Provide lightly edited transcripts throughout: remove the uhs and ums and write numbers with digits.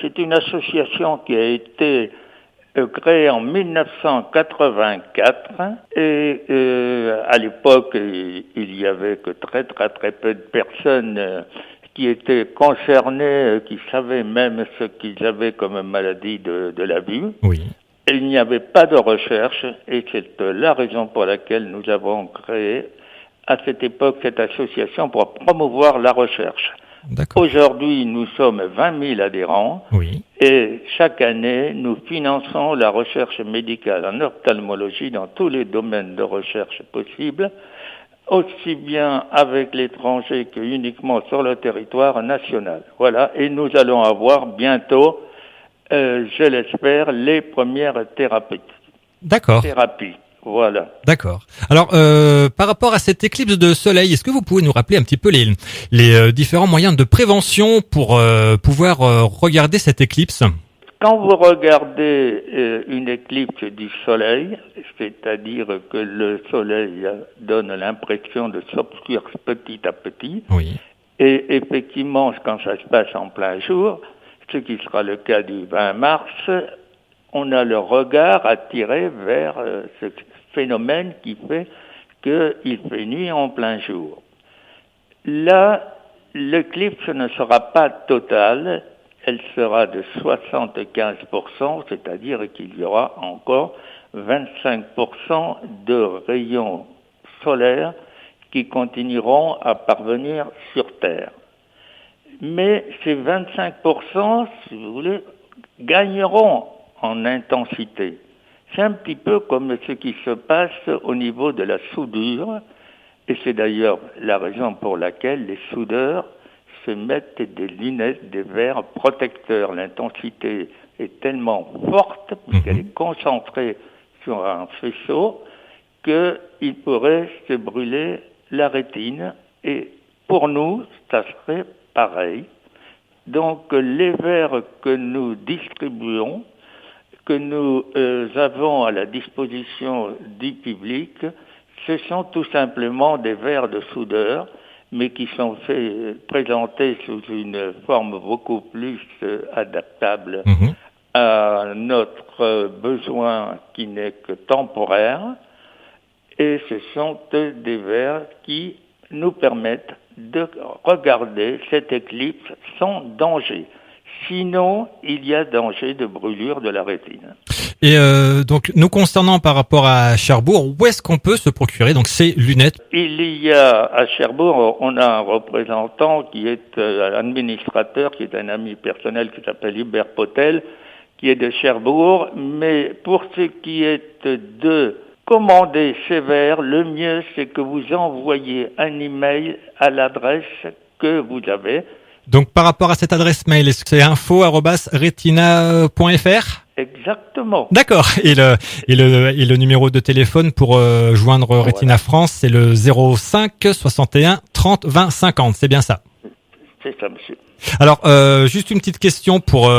c'est une association qui a été créée en 1984 et à l'époque, il y avait que très peu de personnes qui étaient concernées, qui savaient même ce qu'ils avaient comme maladie de la vue. Oui. Et il n'y avait pas de recherche et c'est la raison pour laquelle nous avons créé à cette époque cette association pour promouvoir la recherche. D'accord. Aujourd'hui, nous sommes 20 000 adhérents Oui. et chaque année, nous finançons la recherche médicale en ophtalmologie dans tous les domaines de recherche possibles, aussi bien avec l'étranger que uniquement sur le territoire national. Voilà, et nous allons avoir bientôt, je l'espère, les premières thérapies. D'accord. Voilà. D'accord. Alors, par rapport à cette éclipse de soleil, est-ce que vous pouvez nous rappeler un petit peu les différents moyens de prévention pour pouvoir regarder cette éclipse ? Quand vous regardez une éclipse du soleil, c'est-à-dire que le soleil donne l'impression de s'obscurer petit à petit, oui. Et effectivement, quand ça se passe en plein jour, ce qui sera le cas du 20 mars, on a le regard attiré vers ce phénomène qui fait qu'il fait nuit en plein jour. Là, l'éclipse ne sera pas totale, elle sera de 75%, c'est-à-dire qu'il y aura encore 25% de rayons solaires qui continueront à parvenir sur Terre. Mais ces 25%, si vous voulez, gagneront en intensité. C'est un petit peu comme ce qui se passe au niveau de la soudure, et c'est d'ailleurs la raison pour laquelle les soudeurs se mettent des lunettes, des verres protecteurs. L'intensité est tellement forte, puisqu'elle est concentrée sur un faisceau, qu'il pourrait se brûler la rétine, et pour nous, ça serait pareil. Donc les verres que nous distribuons, que nous avons à la disposition du public, ce sont tout simplement des verres de soudeur, mais qui sont présentés sous une forme beaucoup plus adaptable à notre besoin qui n'est que temporaire. Et ce sont des verres qui nous permettent de regarder cette éclipse sans danger. Sinon, il y a danger de brûlure de la rétine. Et donc, nous concernant par rapport à Cherbourg, où est-ce qu'on peut se procurer donc ces lunettes ? Il y a à Cherbourg, on a un représentant qui est administrateur, qui est un ami personnel qui s'appelle Hubert Potel, qui est de Cherbourg. Mais pour ce qui est de commander ces verres, le mieux c'est que vous envoyez un email à l'adresse que vous avez. Donc par rapport à cette adresse mail, est-ce que c'est info@retina.fr ? Exactement. D'accord. Et le numéro de téléphone pour joindre Retina France, c'est le 05 61 30 20 50. C'est bien ça ? C'est ça, monsieur. Alors, juste une petite question pour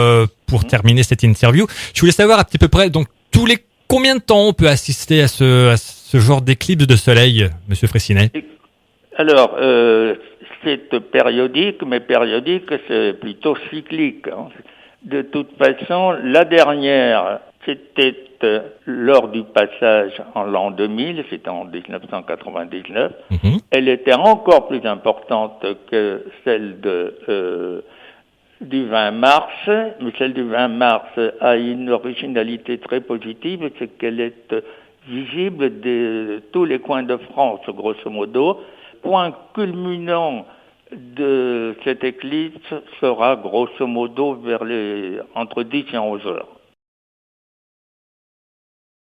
terminer cette interview. Je voulais savoir à peu près, donc, combien de temps on peut assister à ce genre d'éclipse de soleil, monsieur Fraissinet ? Alors, c'est périodique, mais périodique, c'est plutôt cyclique. Hein. De toute façon, la dernière, c'était lors du passage en l'an 2000, c'était en 1999. Elle était encore plus importante que celle du 20 mars, mais celle du 20 mars a une originalité très positive, c'est qu'elle est visible de tous les coins de France, grosso modo. Point culminant de cette éclipse sera grosso modo entre 10 et 11 heures.